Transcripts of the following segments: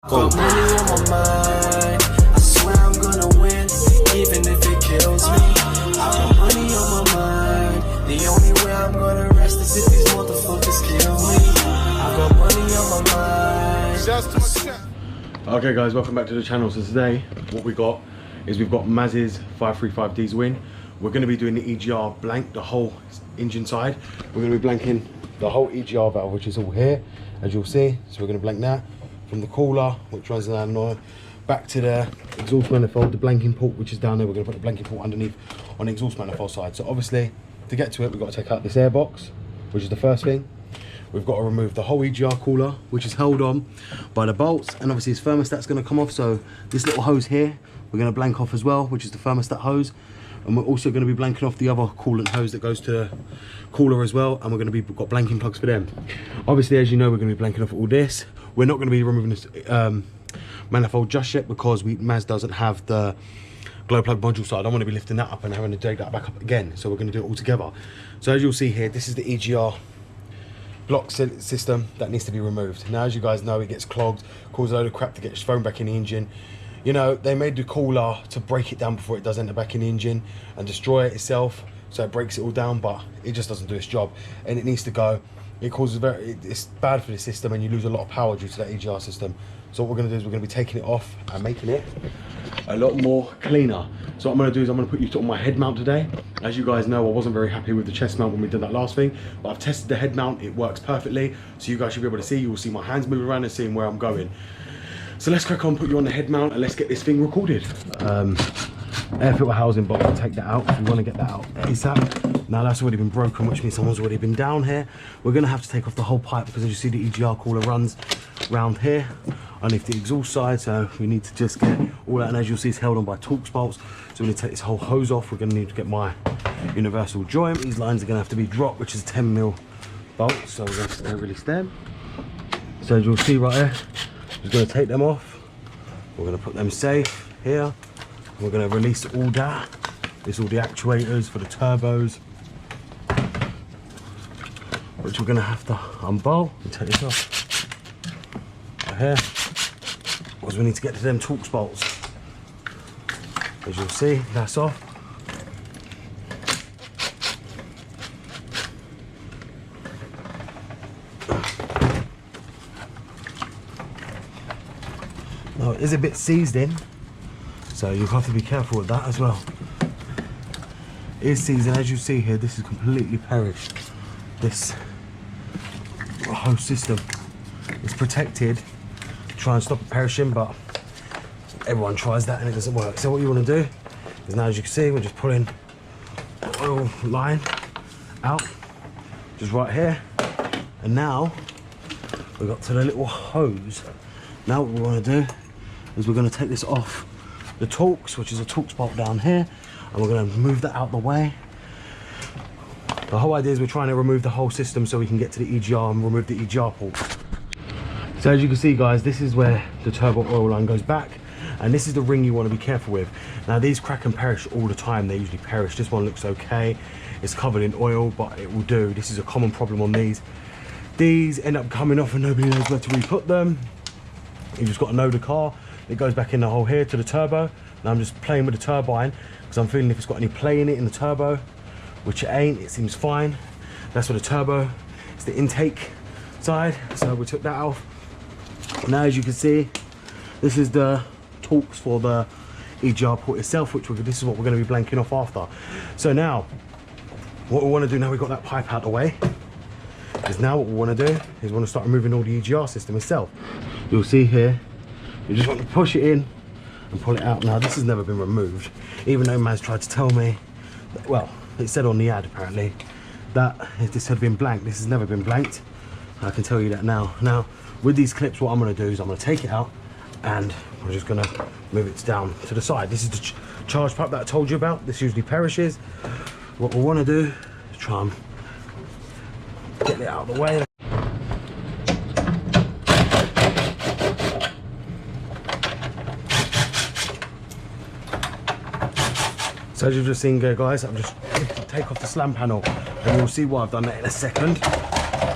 Got money on my mind, I swear I'm gonna win, even if it kills me. I got money on my mind, the only way I'm gonna rest is if these motherfuckers kill me. I got money on my mind. Okay guys, welcome back to the channel. So today, what we got is we've got Maz's 535D's win. We're gonna be doing the EGR blank, the whole engine side. We're gonna be blanking the whole EGR valve, which is all here, as you'll see. So we're gonna blank that. From the cooler, which runs down there, back to the exhaust manifold, the blanking port, which is down there. We're going to put the blanking port underneath on the exhaust manifold side. So obviously, to get to it, we've got to take out this air box, which is the first thing. We've got to remove the whole EGR cooler, which is held on by the bolts, and obviously his thermostat's going to come off. So this little hose here, we're going to blank off as well, which is the thermostat hose. And we're also going to be blanking off the other coolant hose that goes to the cooler as well, and we're going to be got blanking plugs for them. Obviously, as you know, we're going to be blanking off all this. We're not going to be removing this manifold just yet because Maz doesn't have the glow plug module, so I don't want to be lifting that up and having to dig that back up again. So we're going to do it all together. So as you'll see here, this is the EGR block system that needs to be removed. Now, as you guys know, it gets clogged, causes a load of crap to get thrown back in the engine. You know, they made the cooler to break it down before it does enter back in the engine and destroy it itself, so it breaks it all down, but it just doesn't do its job and it needs to go. It causes it's bad for the system and you lose a lot of power due to that EGR system. So what we're going to do is we're going to be taking it off and making it a lot more cleaner. So what I'm going to do is I'm going to put you on my head mount today. As you guys know, I wasn't very happy with the chest mount when we did that last thing, but I've tested the head mount, it works perfectly. So you guys should be able to see, you will see my hands moving around and seeing where I'm going. So let's crack on, put you on the head mount and let's get this thing recorded. Air filter housing box, we'll take that out if we want to get that out ASAP. Now that's already been broken, which means someone's already been down here. We're going to have to take off the whole pipe because as you see the EGR cooler runs round here underneath the exhaust side, so we need to just get all that, and as you'll see it's held on by Torx bolts, so we're going to take this whole hose off. We're going to need to get my universal joint. These lines are going to have to be dropped, which is a 10mm bolt, so we're going to release them. So as you'll see right here, we're going to take them off, we're going to put them safe here. We're going to release all that. This is all the actuators for the turbos, which we're going to have to unbolt and take this off right here, because we need to get to them Torx bolts. As you'll see, that's off. Now it is a bit seized in, so you have to be careful with that as well. It is seasoned, as you see here, this is completely perished. This whole system is protected to try and stop it perishing, but everyone tries that and it doesn't work. So what you want to do is, now as you can see, we're just pulling the oil line out, just right here. And now we got to the little hose. Now what we want to do is we're going to take this off the Torx, which is a Torx bolt down here, and we're going to move that out the way. The whole idea is we're trying to remove the whole system so we can get to the EGR and remove the EGR port. So as you can see guys, this is where the turbo oil line goes back, and this is the ring you want to be careful with. Now these crack and perish all the time, they usually perish. This one looks okay, it's covered in oil, but it will do. This is a common problem on these. These end up coming off and nobody knows where to re-put them. You just got to know the car. It goes back in the hole here to the turbo. Now I'm just playing with the turbine because I'm feeling if it's got any play in it in the turbo, which it ain't, it seems fine. That's for the turbo. It's the intake side, so we took that off. Now as you can see, this is the Torx for the EGR port itself, which this is what we're going to be blanking off after. So now, what we want to do now we've got that pipe out the way, is now what we want to do is we want to start removing all the EGR system itself. You'll see here, you just want to push it in and pull it out. Now this has never been removed, even though Maz tried to tell me that, well, it said on the ad apparently that if this had been blanked. This has never been blanked, I can tell you that now. Now with these clips, what I'm going to do is I'm going to take it out and I'm just going to move it down to the side. This is the charge pipe that I told you about. This usually perishes. What we want to do is try and get it out of the way. So as you've just seen guys, I'm just going to take off the slam panel and you'll see why I've done that in a second.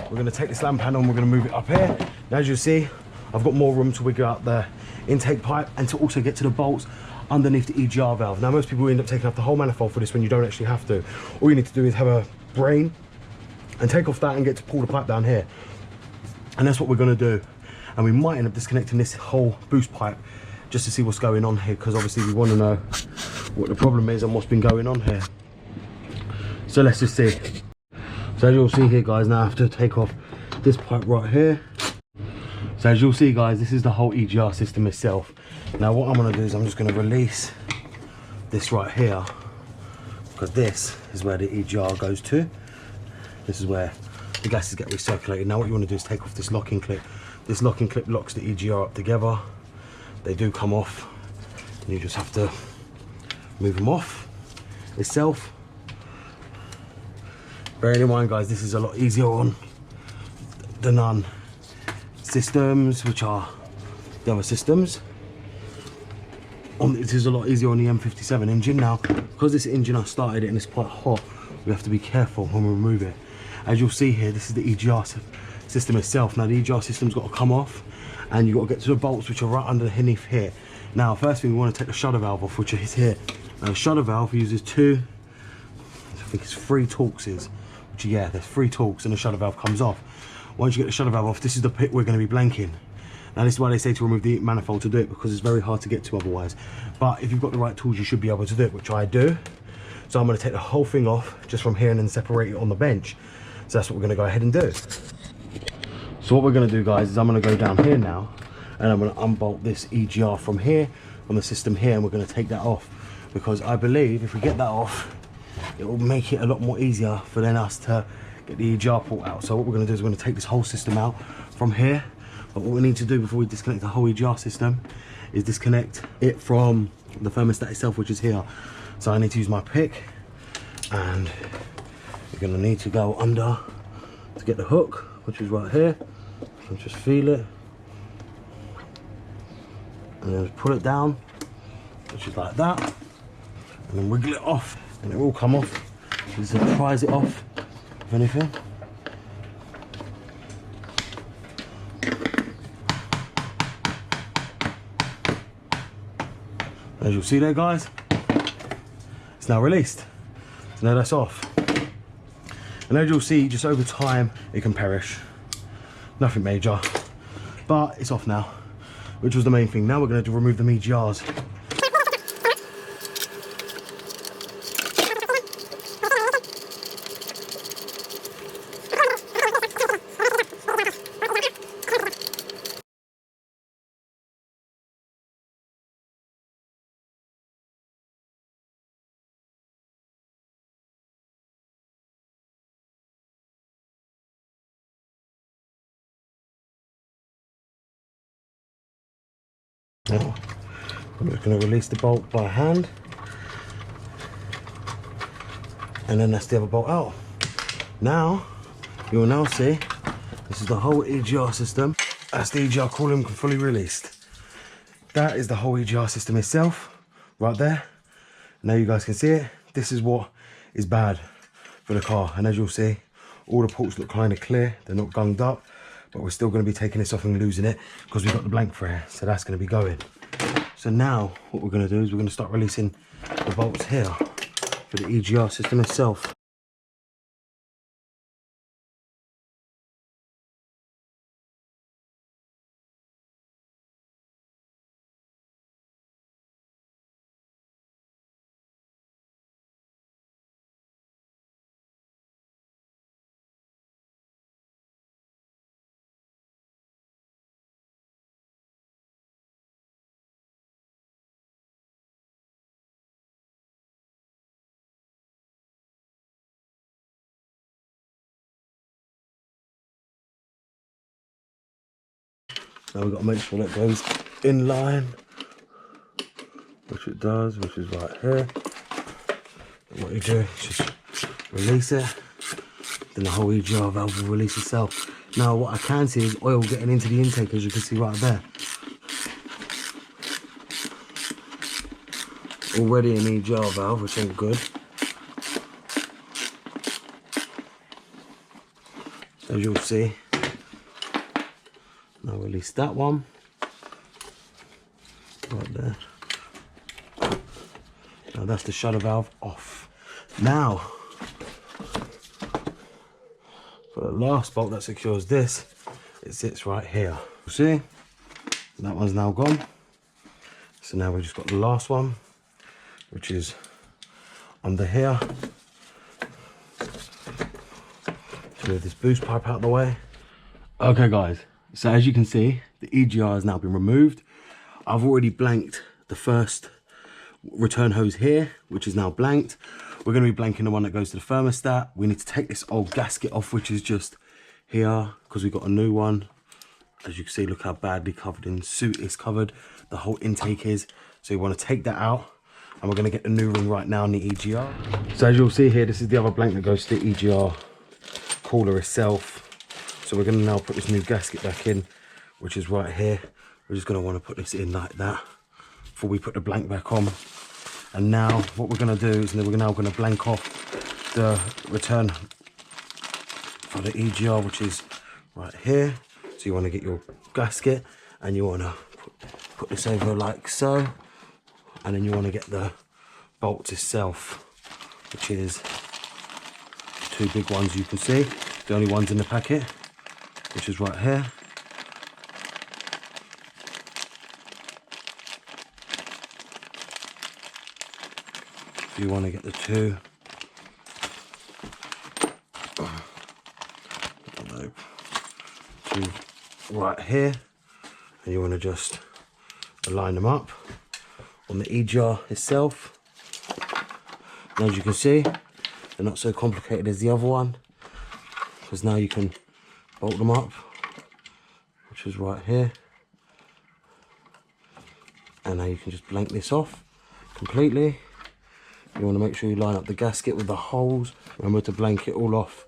We're going to take the slam panel and we're going to move it up here. Now as you see, I've got more room to wiggle out the intake pipe and to also get to the bolts underneath the EGR valve. Now most people end up taking off the whole manifold for this when you don't actually have to. All you need to do is have a brain and take off that and get to pull the pipe down here. And that's what we're going to do. And we might end up disconnecting this whole boost pipe just to see what's going on here, because obviously we want to know what the problem is and what's been going on here. So let's just see. So as you'll see here guys, now I have to take off this pipe right here. So as you'll see guys, this is the whole EGR system itself. Now what I'm going to do is I'm just going to release this right here, because this is where the EGR goes to. This is where the gases get recirculated. Now what you want to do is take off this locking clip. This locking clip locks the EGR up together. They do come off, and you just have to move them off itself. Bearing in mind guys, this is a lot easier on the non systems, which are the other systems. This is a lot easier on the M57 engine. Now because this engine I started it and it's quite hot, we have to be careful when we remove it. As you'll see here, this is the EGR system itself. Now the EGR system's got to come off, and you've got to get to the bolts which are right underneath here. Now first thing we want to take the shutter valve off, which is here. Now the shutter valve uses I think it's 3 Torxes, which yeah, there's 3 Torx and the shutter valve comes off. Once you get the shutter valve off, this is the pit we're going to be blanking. Now this is why they say to remove the manifold to do it, because it's very hard to get to otherwise. But if you've got the right tools, you should be able to do it, which I do. So I'm going to take the whole thing off just from here and then separate it on the bench. So that's what we're going to go ahead and do. So what we're going to do guys is I'm going to go down here now, and I'm going to unbolt this EGR from here, from the system here, and we're going to take that off, because I believe if we get that off, it will make it a lot more easier for then us to get the EGR port out. So what we're going to do is we're going to take this whole system out from here. But what we need to do before we disconnect the whole EGR system is disconnect it from the thermostat itself, which is here. So I need to use my pick, and you're going to need to go under to get the hook, which is right here, and just feel it, and then pull it down, which is like that, and then wiggle it off, and it will come off. Just prise it off, if anything. As you'll see there guys, it's now released. So now that's off. And as you'll see, just over time, it can perish. Nothing major, but it's off now, which was the main thing. Now we're going to remove the EGRs. Now, I'm just going to release the bolt by hand, and then that's the other bolt out. Now, you will now see, this is the whole EGR system. That's the EGR coolant fully released. That is the whole EGR system itself, right there. Now you guys can see it. This is what is bad for the car, and as you'll see, all the ports look kind of clear. They're not gunged up. But we're still going to be taking this off and losing it because we've got the blank for here, so that's going to be going. So now what we're going to do is we're going to start releasing the bolts here for the EGR system itself. Now we've got to make sure that goes in line, which it does, which is right here. And what you do is just release it, then the whole EGR valve will release itself. Now what I can see is oil getting into the intake, as you can see right there. Already an EGR valve, which ain't good. As you'll see. Now Now release that one. Right there. Now that's the shutter valve off. Now, for the last bolt that secures this, it sits right here. See, that one's now gone. So now we've just got the last one, which is under here. Move this boost pipe out of the way. Okay guys, so as you can see, the EGR has now been removed. I've already blanked the first return hose here, which is now blanked. We're going to be blanking the one that goes to the thermostat. We need to take this old gasket off, which is just here, because we've got a new one. As you can see, look how badly covered in soot is covered. The whole intake is. So you want to take that out, and we're going to get the new ring right now in the EGR. So as you'll see here, this is the other blank that goes to the EGR cooler itself. So we're going to now put this new gasket back in, which is right here. We're just going to want to put this in like that before we put the blank back on. And now what we're going to do is we're now going to blank off the return for the EGR, which is right here. So you want to get your gasket and you want to put this over like so, and then you want to get the bolts itself, which is two big ones you can see, the only ones in the packet, which is right here. So you want to get the two right here, and you want to just align them up on the EGR itself. And as you can see, they're not so complicated as the other one, because now you can bolt them up, which is right here, and now you can just blank this off completely. You want to make sure you line up the gasket with the holes. Remember to blank it all off,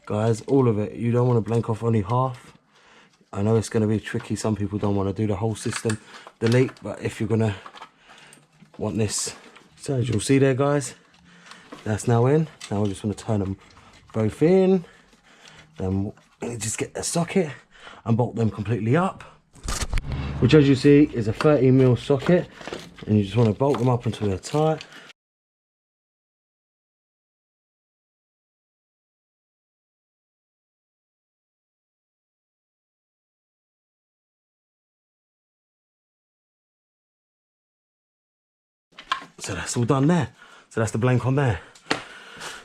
guys, all of it. You don't want to blank off only half. I know it's going to be tricky. Some people don't want to do the whole system delete, but if you're going to want this, so as you'll see there, guys, that's now in. Now we just want to turn them both in. Then you just get the socket and bolt them completely up, which as you see is a 30mm socket, and you just want to bolt them up until they're tight. So that's all done there. So that's the blank on there.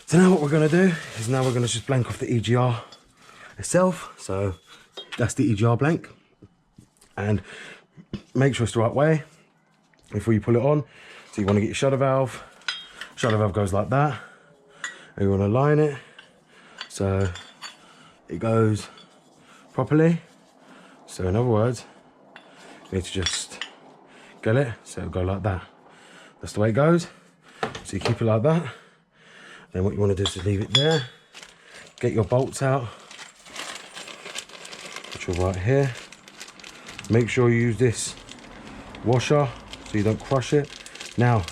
So now what we're going to do is now we're going to just blank off the EGR itself. So that's the EGR blank, and make sure it's the right way before you pull it on. So you want to get your shutter valve. Shutter valve goes like that, and you want to line it so it goes properly. So in other words, you need to just get it so it'll go like that. That's the way it goes. So you keep it like that. Then what you want to do is just leave it there. Get your bolts out, which are right here. Make sure you use this washer so you don't crush it. Now,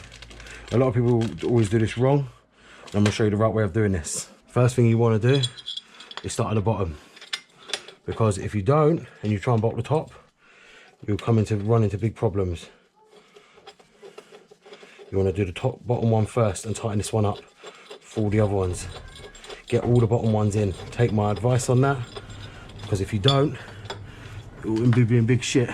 a lot of people always do this wrong. I'm going to show you the right way of doing this. First thing you want to do is start at the bottom, because if you don't and you try and bolt the top, you'll run into big problems. You want to do the bottom one first and tighten this one up for all the other ones. Get all the bottom ones in. Take my advice on that, because if you don't, it will be in big shit.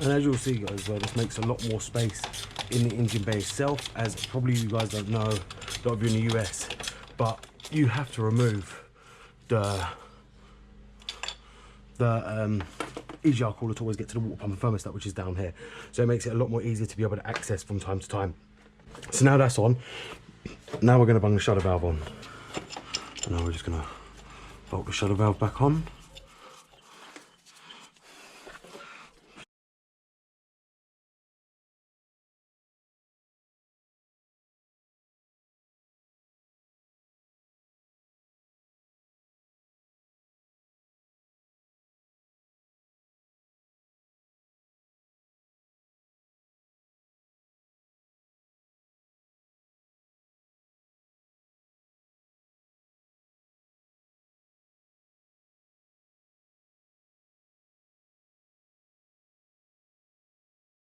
And as you'll see guys, this makes a lot more space in the engine bay itself, as probably you guys don't know, a lot of you in the US, but you have to remove the EGR cooler to always get to the water pump and thermostat, which is down here. So it makes it a lot more easier to be able to access from time to time. So now that's on, now we're going to bung the shutter valve on. And now we're just going to bolt the shutter valve back on.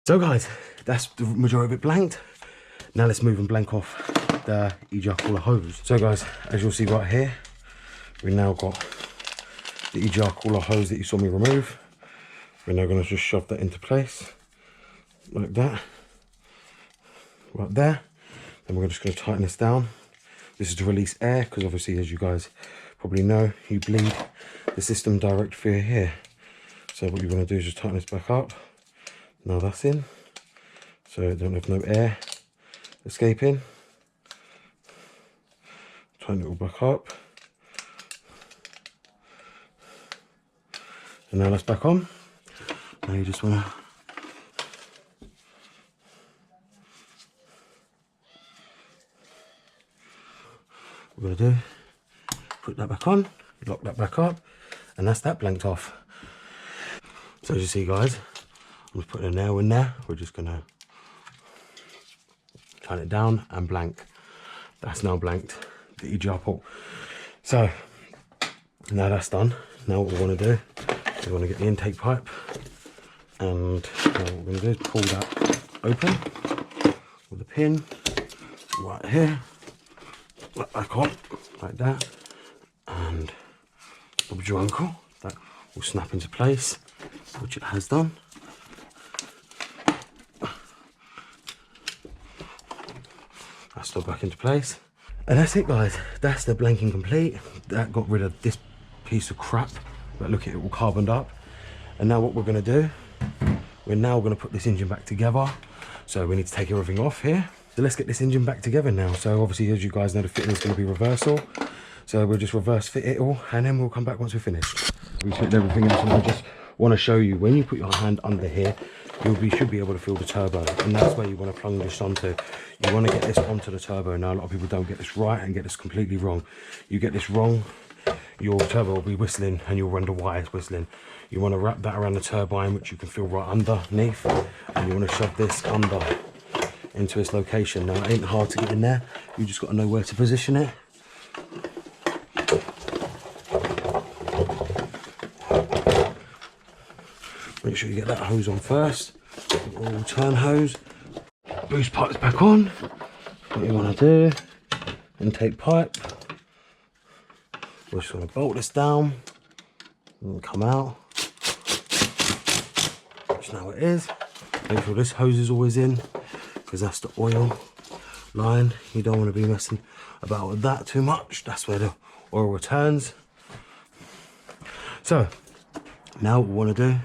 So guys, that's the majority of it blanked. Now let's move and blank off the EGR cooler hose. So guys, as you'll see right here, we now got the EGR cooler hose that you saw me remove. We're now going to just shove that into place like that, right there. Then we're just going to tighten this down. This is to release air, because obviously, as you guys probably know, you bleed the system direct through here. So what you're going to do is just tighten this back up. Now that's in, so don't have no air escaping. Tighten it all back up, and now that's back on. Now you just want to what we're going to do, put that back on, lock that back up, and that's that blanked off. So as you see guys, I'm just putting a nail in there. We're just gonna tighten it down and blank. That's now blanked, the EGR port. So now that's done. Now what we want to do is we want to get the intake pipe, and now what we're going to do is pull that open with a pin right here, let back on like that, and rub your ankle. That will snap into place, which it has done. That's still back into place, and that's it guys. That's the blanking complete. That got rid of this piece of crap, but look at it all carboned up. And now what we're going to do, we're now going to put this engine back together. So we need to take everything off here. So let's get this engine back together now. So obviously, as you guys know, the fitting is going to be reversal, so we'll just reverse fit it all, and then we'll come back once we're finished. We fit everything else, and I just want to show you, when you put your hand under here, you should be able to feel the turbo, and that's where you want to plunge this onto. You want to get this onto the turbo. Now a lot of people don't get this right and get this completely wrong. You get this wrong, your turbo will be whistling and you'll run the wires whistling. You want to wrap that around the turbine, which you can feel right underneath, and you want to shove this under into its location. Now it ain't hard to get in there, you just got to know where to position it. Make sure you get that hose on first, all turn hose. Boost pipe's back on. What you want to do, intake pipe. We're just going to bolt this down and come out. That's now it is. Make sure this hose is always in, because that's the oil line. You don't want to be messing about with that too much. That's where the oil returns. So now what we want to do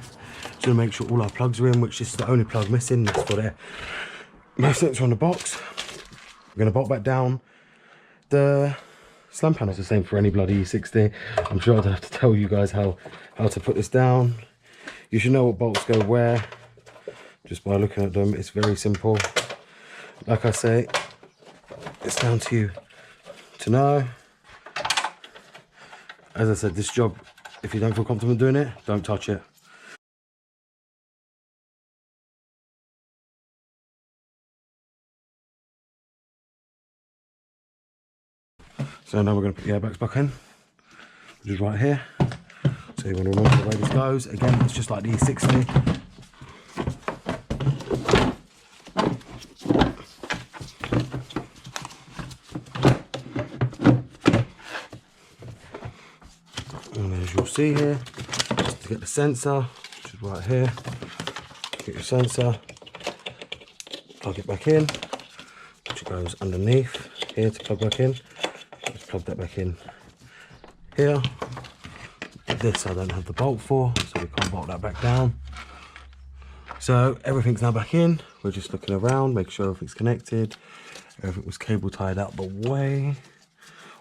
is to make sure all our plugs are in, which is the only plug missing. That's for there. Most sensor on the box. We're going to bolt back down the slam panels. The same for any bloody E60. I'm sure I don't have to tell you guys how to put this down. You should know what bolts go where just by looking at them. It's very simple. Like I say, it's down to you to know. As I said, this job, if you don't feel comfortable doing it, don't touch it. So now we're going to put the airbags back in, which is right here. So you want to remember the way this goes. Again, it's just like the E60. And as you'll see here, just to get the sensor, which is right here, Get your sensor, plug it back in, which goes underneath here to plug back in. Just plug that back in here. This I don't have the bolt for, so we can't bolt that back down. So everything's now back in. We're just looking around, make sure everything's connected. Everything was cable tied out the way.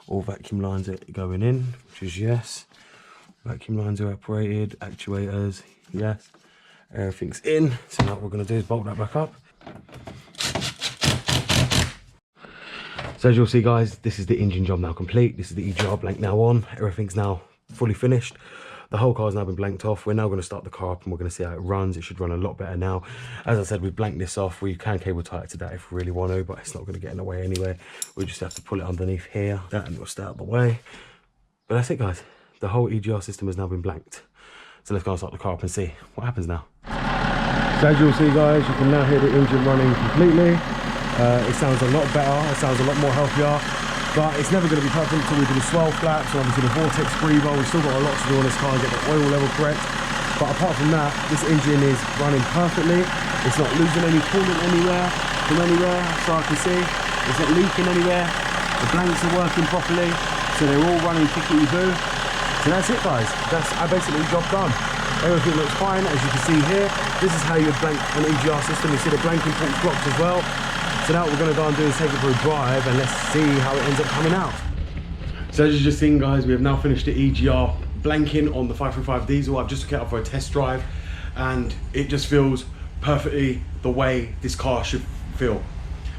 All vacuum lines are going in, which is yes. Vacuum lines are operated, actuators, yes. Everything's in. So now what we're going to do is bolt that back up. So as you'll see, guys, this is the engine job now complete. This is the EGR blank now on. Everything's now fully finished. The whole car's now been blanked off. We're now going to start the car up and we're going to see how it runs. It should run a lot better now. As I said, we've blanked this off. We can cable tie it to that if we really want to, but it's not going to get in the way anyway. We just have to pull it underneath here. That and it'll stay out of the way. But that's it, guys. The whole EGR system has now been blanked. So let's go and start the car up and see what happens now. So as you'll see, guys, you can now hear the engine running completely. It sounds a lot better. It sounds a lot more healthier. But it's never going to be perfect until we do the swell flaps and obviously the vortex breather. We've still got a lot to do on this car and get the oil level correct. But apart from that, this engine is running perfectly. It's not losing any coolant from anywhere, so I can see. It's not leaking anywhere. The blanks are working properly, so they're all running tickety-boo. So that's it, guys. That's basically the job done. Everything looks fine, as you can see here. This is how you blank an EGR system. You see the blanking ports blocked as well. So now what we're going to go and do is take it for a drive and let's see how it ends up coming out. So as you've just seen, guys, we have now finished the EGR blanking on the 535 diesel. I've just took it out for a test drive and it just feels perfectly the way this car should feel.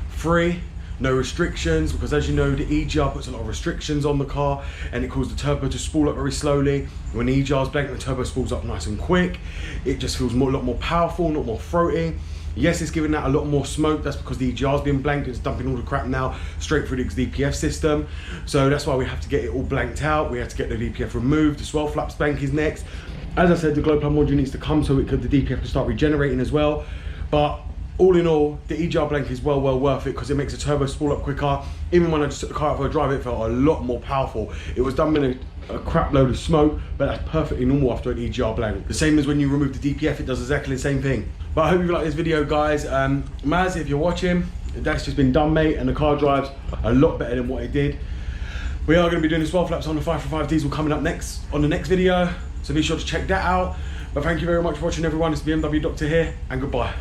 Free, no restrictions, because as you know, the EGR puts a lot of restrictions on the car and it causes the turbo to spool up very slowly. When the EGR is blank, the turbo spools up nice and quick. It just feels a lot more powerful, a lot more throaty. Yes, it's giving out a lot more smoke. That's because the EGR's been blanked. It's dumping all the crap now straight through the DPF system. So that's why we have to get it all blanked out. We have to get the DPF removed. The swell flaps blank is next. As I said, the glow plug module needs to come so the DPF can start regenerating as well. But all in all, the EGR blank is well worth it because it makes the turbo spool up quicker. Even when I just took the car out for a drive, it felt a lot more powerful. It was done with a crap load of smoke, but that's perfectly normal after an EGR blank. The same as when you remove the DPF, it does exactly the same thing. But I hope you like this video, guys. Maz, if you're watching, that's just been done, mate, and the car drives a lot better than what it did. We are going to be doing the swell flaps on the 535 diesel coming up next on the next video, so be sure to check that out. But thank you very much for watching, everyone. It's BMW Doctor here, and goodbye.